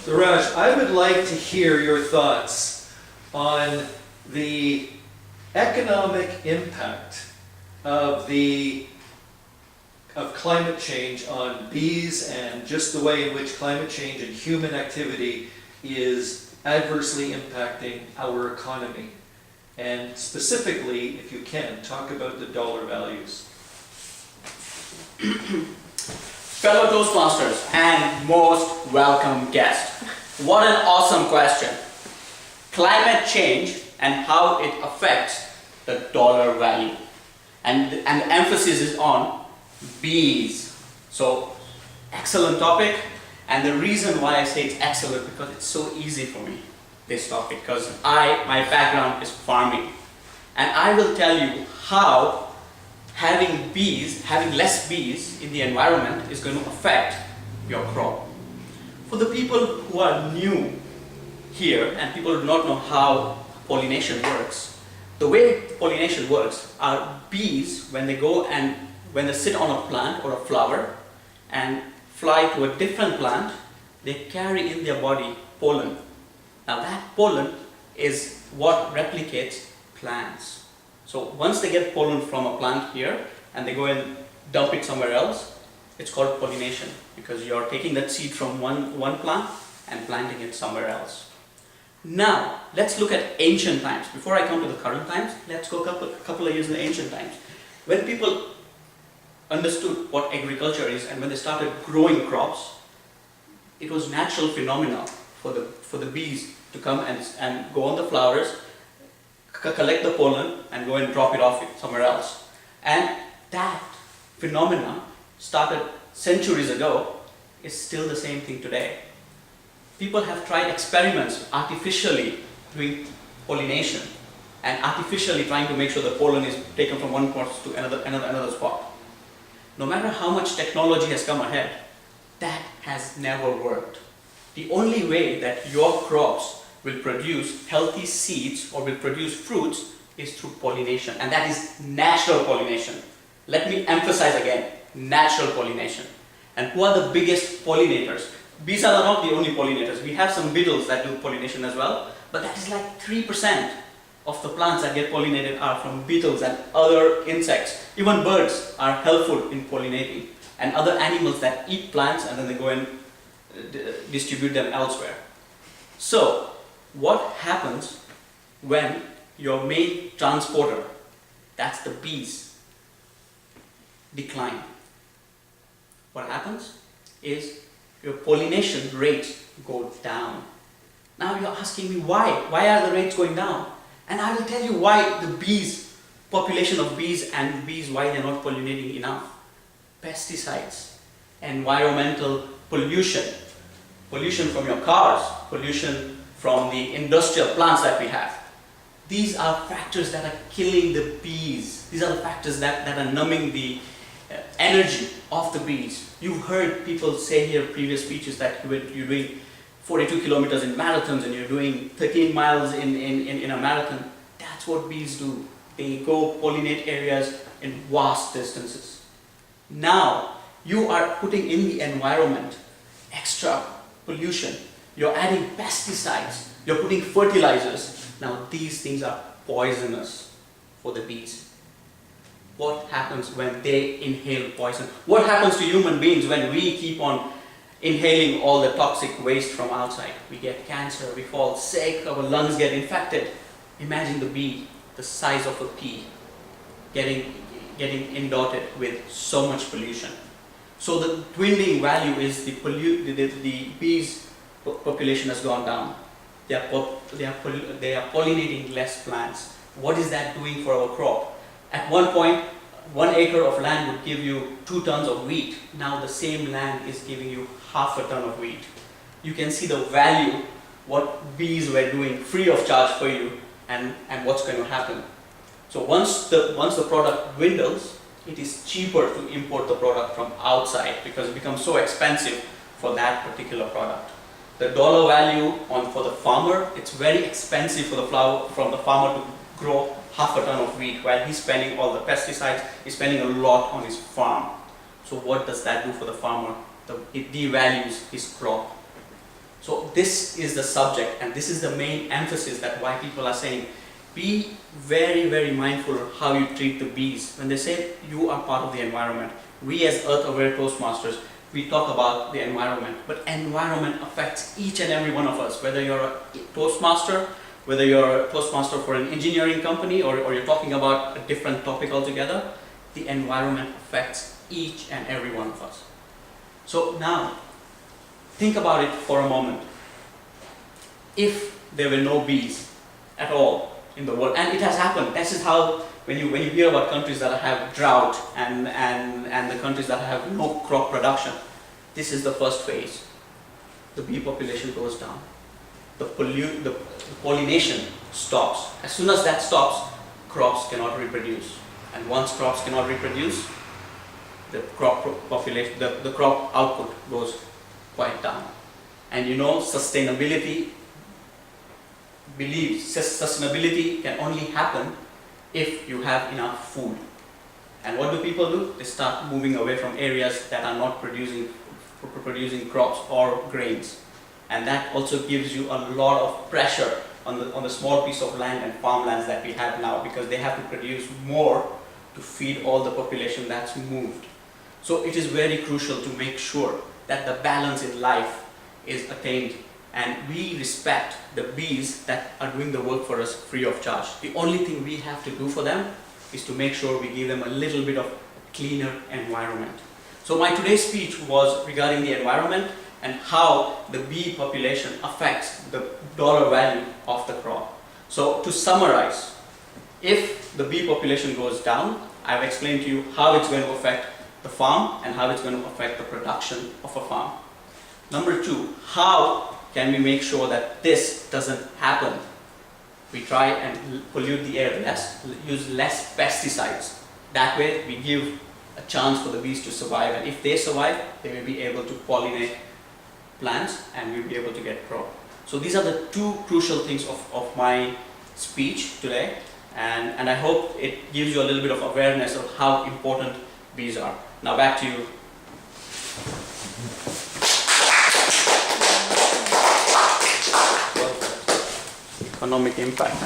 So Raj, I would like to hear your thoughts on the economic impact of climate change on bees and just the way in which climate change and human activity is adversely impacting our economy. And specifically, if you can, talk about the dollar values. Fellow Toastmasters and most welcome guest, what an awesome question. Climate change and how it affects the dollar value. And the emphasis is on bees. So, excellent topic. And the reason why I say it's excellent because it's so easy for me, this topic, because my background is farming. And I will tell you how having less bees in the environment is going to affect your crop. For the people who are new here and people who do not know how pollination works, the way pollination works are bees, when they sit on a plant or a flower and fly to a different plant, they carry in their body pollen. Now that pollen is what replicates plants. So once they get pollen from a plant here and they go and dump it somewhere else, it's called pollination because you're taking that seed from one plant and planting it somewhere else. Now let's look at ancient times. Before I come to the current times, let's go a couple of years in the ancient times. When people understood what agriculture is and when they started growing crops, it was natural phenomena for the bees to come and go on the flowers, collect the pollen and go and drop it off somewhere else. And that phenomena started centuries ago is still the same thing today. People have tried experiments artificially doing pollination and artificially trying to make sure the pollen is taken from one spot to another spot. No matter how much technology has come ahead, that has never worked. The only way that your crops will produce healthy seeds or will produce fruits is through pollination, and that is natural pollination. Let me emphasize again, natural pollination. And who are the biggest pollinators? Bees are not the only pollinators. We have some beetles that do pollination as well, but that is like 3% of the plants that get pollinated are from beetles and other insects. Even birds are helpful in pollinating, and other animals that eat plants and then they go and distribute them elsewhere. So, what happens when your main transporter, that's the bees, decline? What happens is your pollination rates go down. Now you're asking me why? Why are the rates going down? And I will tell you why the bees, population of bees and bees, why they're not pollinating enough. Pesticides, environmental pollution, pollution from your cars, pollution from the industrial plants that we have. These are factors that are killing the bees. These are the factors that are numbing the energy of the bees. You've heard people say here in previous speeches that you're doing 42 kilometers in marathons and you're doing 13 miles in a marathon. That's what bees do. They go pollinate areas in vast distances. Now, you are putting in the environment extra pollution. You're adding pesticides. You're putting fertilizers. Now, these things are poisonous for the bees. What happens when they inhale poison? What happens to human beings when we keep on inhaling all the toxic waste from outside? We get cancer, we fall sick, our lungs get infected. Imagine the bee, the size of a pea, getting inundated with so much pollution. So the dwindling value is the bees population has gone down. They are pollinating less plants. What is that doing for our crop? At one point, 1 acre of land would give you 2 tons of wheat. Now the same land is giving you half a ton of wheat. You can see the value, what bees were doing free of charge for you, and what's going to happen. So once the product dwindles, it is cheaper to import the product from outside because it becomes so expensive for that particular product. The dollar value for the farmer, it's very expensive for the farmer to grow half a ton of wheat while he's spending all the pesticides, he's spending a lot on his farm. So what does that do for the farmer? It devalues his crop. So this is the subject, and this is the main emphasis that why people are saying, be very, very mindful of how you treat the bees. When they say you are part of the environment, we as Earth Aware Toastmasters, we talk about the environment, but environment affects each and every one of us, whether you're a Toastmaster, whether you're a Toastmaster for an engineering company, or you're talking about a different topic altogether, the environment affects each and every one of us. So now, think about it for a moment. If there were no bees at all in the world, and it has happened, this is how, when you hear about countries that have drought and the countries that have no crop production, this is the first phase. The bee population goes down. The pollination stops. As soon as that stops, crops cannot reproduce. And once crops cannot reproduce, the crop population, the crop output goes quite down. And you know, sustainability can only happen if you have enough food. And what do people do? They start moving away from areas that are not producing crops or grains. And that also gives you a lot of pressure on the small piece of land and farmlands that we have now, because they have to produce more to feed all the population that's moved. So it is very crucial to make sure that the balance in life is attained, and we respect the bees that are doing the work for us free of charge. The only thing we have to do for them is to make sure we give them a little bit of cleaner environment. So my today's speech was regarding the environment and how the bee population affects the dollar value of the crop. So to summarize, if the bee population goes down, I've explained to you how it's going to affect the farm and how it's going to affect the production of a farm. Number two, how can we make sure that this doesn't happen? We try and pollute the air less, use less pesticides. That way we give a chance for the bees to survive, and if they survive, they will be able to pollinate plants and we'll be able to get crop. So these are the two crucial things of my speech today, and I hope it gives you a little bit of awareness of how important bees are. Now back to you. Economic impact.